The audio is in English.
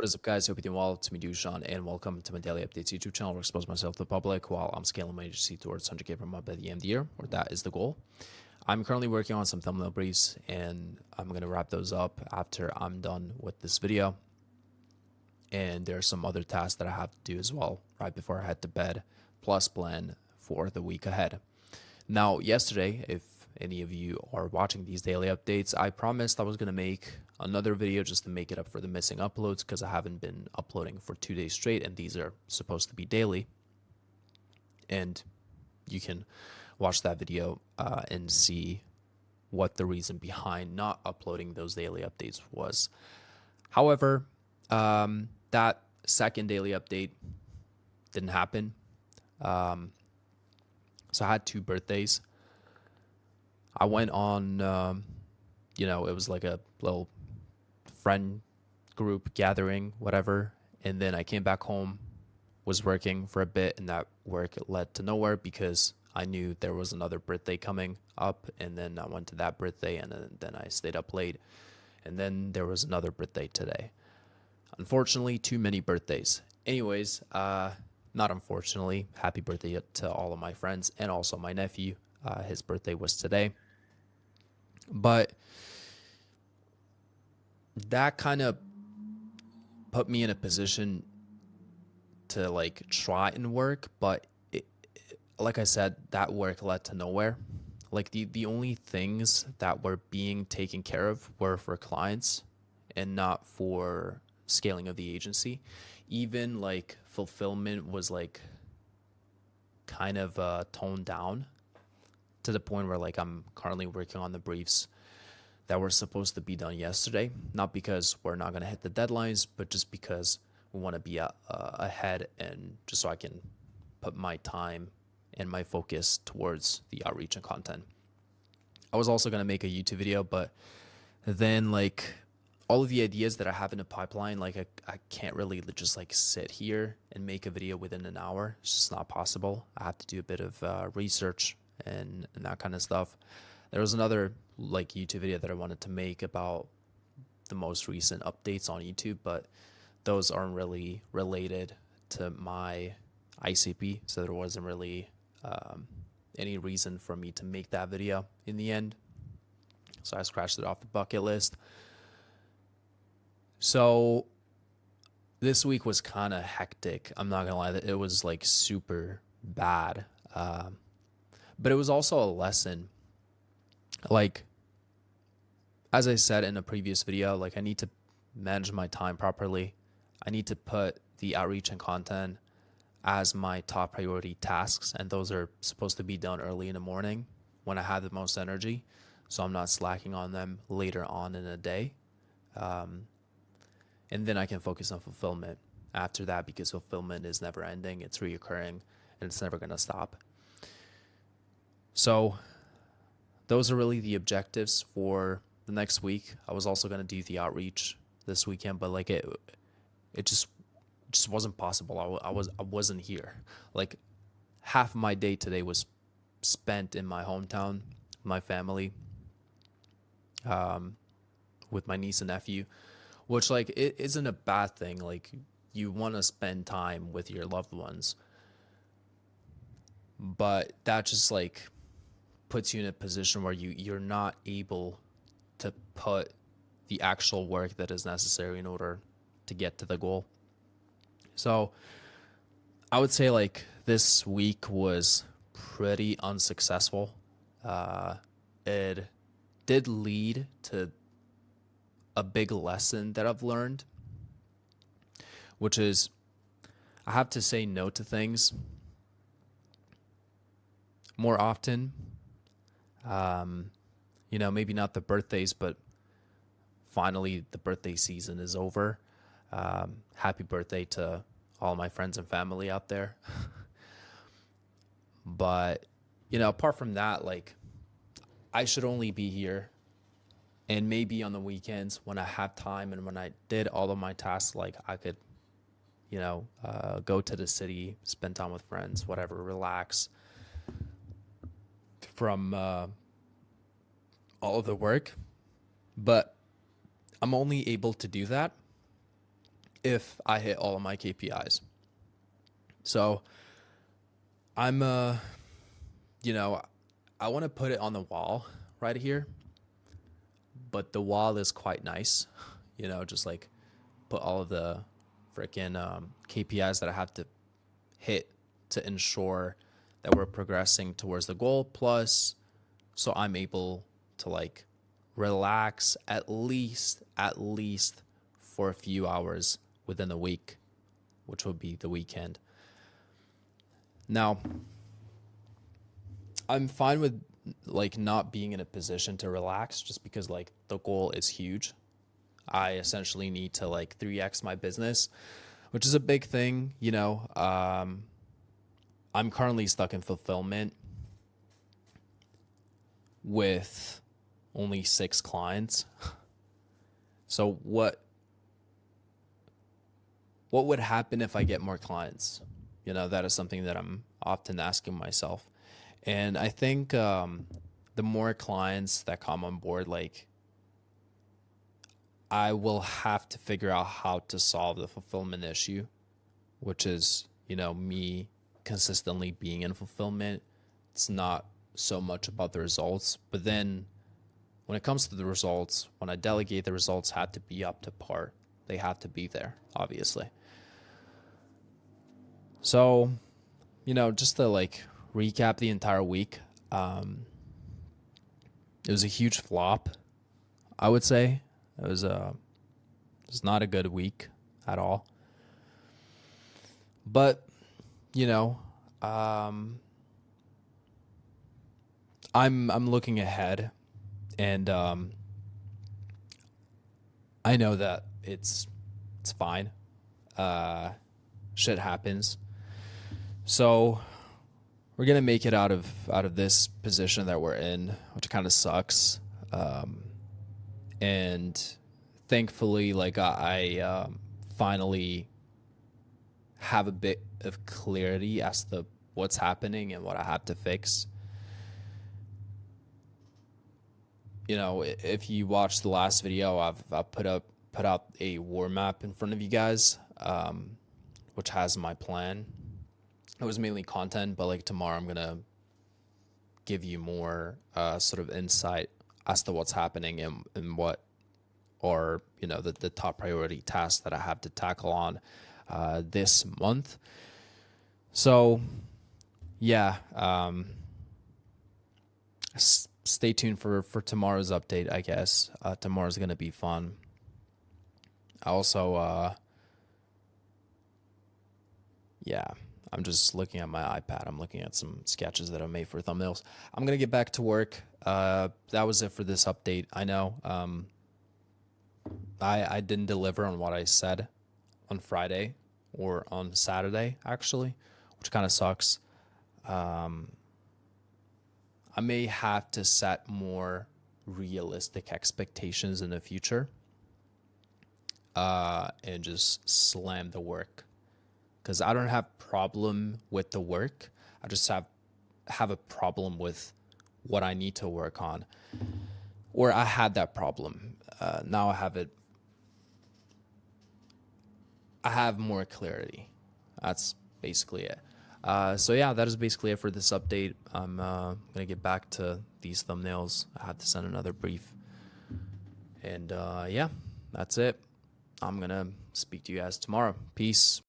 What is up, guys? Hope you're doing well. It's me, Dushan, and welcome to my daily updates YouTube channel where I expose myself to the public while I'm scaling my agency towards 100K per month by the end of the year, or that is the goal. I'm currently working on some thumbnail briefs, and I'm going to wrap those up after I'm done with this video. And there are some other tasks that I have to do as well right before I head to bed, plus plan for the week ahead. Now, yesterday, if any of you are watching these daily updates, I promised I was going to make another video just to make it up for the missing uploads because I haven't been uploading for 2 days straight, and these are supposed to be daily. And you can watch that video and see what the reason behind not uploading those daily updates was. However, that second daily update didn't happen. So I had 2 birthdays. I went on, it was like a little friend group gathering, whatever. And then I came back home, was working for a bit, and that work led to nowhere because I knew there was another birthday coming up. And then I went to that birthday, and then I stayed up late. And then there was another birthday today. Unfortunately, too many birthdays. Anyways, not unfortunately, happy birthday to all of my friends and also my nephew. His birthday was today. But that kind of put me in a position to like try and work, but like I said, that work led to nowhere. Like the only things that were being taken care of were for clients and not for scaling of the agency. Even like fulfillment was like kind of toned down to the point where like I'm currently working on the briefs that were supposed to be done yesterday, not because we're not going to hit the deadlines, but just because we want to be ahead, and just so I can put my time and my focus towards the outreach and content. I was also going to make a YouTube video, but then like all of the ideas that I have in the pipeline, like I can't really just like sit here and make a video within an hour. It's just not possible. I have to do a bit of research and that kind of stuff. There was another like YouTube video that I wanted to make about the most recent updates on YouTube, but those aren't really related to my ICP, so there wasn't really any reason for me to make that video in the end. So I scratched it off the bucket list. So this week was kind of hectic. I'm not gonna lie, that it was like super bad. But it was also a lesson. Like, as I said in a previous video, like I need to manage my time properly. I need to put the outreach and content as my top priority tasks, and those are supposed to be done early in the morning when I have the most energy, so I'm not slacking on them later on in the day. And then I can focus on fulfillment after that, because fulfillment is never ending, it's reoccurring, and it's never going to stop. So those are really the objectives for the next week. I was also going to do the outreach this weekend, but like it just wasn't possible. I wasn't here. Like half of my day today was spent in my hometown, my family, with my niece and nephew, which like it isn't a bad thing. Like you want to spend time with your loved ones, but that just like puts you in a position where you're not able to put the actual work that is necessary in order to get to the goal. So I would say like this week was pretty unsuccessful. It did lead to a big lesson that I've learned, which is I have to say no to things more often. Maybe not the birthdays, but finally the birthday season is over. Happy birthday to all my friends and family out there. But, apart from that, like I should only be here, and maybe on the weekends when I have time and when I did all of my tasks, like I could, go to the city, spend time with friends, whatever, relax from all of the work. But I'm only able to do that if I hit all of my KPIs. So I'm, you know, I want to put it on the wall right here, but the wall is quite nice, just like put all of the freaking KPIs that I have to hit to ensure that we're progressing towards the goal. Plus, so I'm able to like relax at least for a few hours within the week, which would be the weekend. Now, I'm fine with like not being in a position to relax just because like the goal is huge. I essentially need to like 3x my business, which is a big thing, I'm currently stuck in fulfillment with only 6 clients. So what would happen if I get more clients? That is something that I'm often asking myself. And I think the more clients that come on board, like I will have to figure out how to solve the fulfillment issue, which is, me consistently being in fulfillment. It's not so much about the results, but then when it comes to the results, when I delegate, the results have to be up to par. They have to be there, obviously. So, just to like recap the entire week, it was a huge flop, I would say. It was not a good week at all. But, I'm looking ahead, and I know that it's fine. Shit happens. So we're gonna make it out of this position that we're in, which kind of sucks. And thankfully, like I finally have a bit of clarity as to what's happening and what I have to fix. If you watched the last video, I've put out a war map in front of you guys, which has my plan. It was mainly content, but like tomorrow I'm gonna give you more sort of insight as to what's happening and what are the top priority tasks that I have to tackle on this month. So yeah, stay tuned for tomorrow's update, I guess. Tomorrow's gonna be fun. I also yeah, I'm just looking at my iPad. I'm looking at some sketches that I made for thumbnails. I'm gonna get back to work. That was it for this update. I know I didn't deliver on what I said on Friday or on Saturday, actually, which kind of sucks. I may have to set more realistic expectations in the future and just slam the work, because I don't have problem with the work. I just have a problem with what I need to work on, or I had that problem. Now I have it. I have more clarity. That's basically it. So yeah, that is basically it for this update. I'm gonna get back to these thumbnails. I have to send another brief, and yeah, that's it. I'm gonna speak to you guys tomorrow. Peace.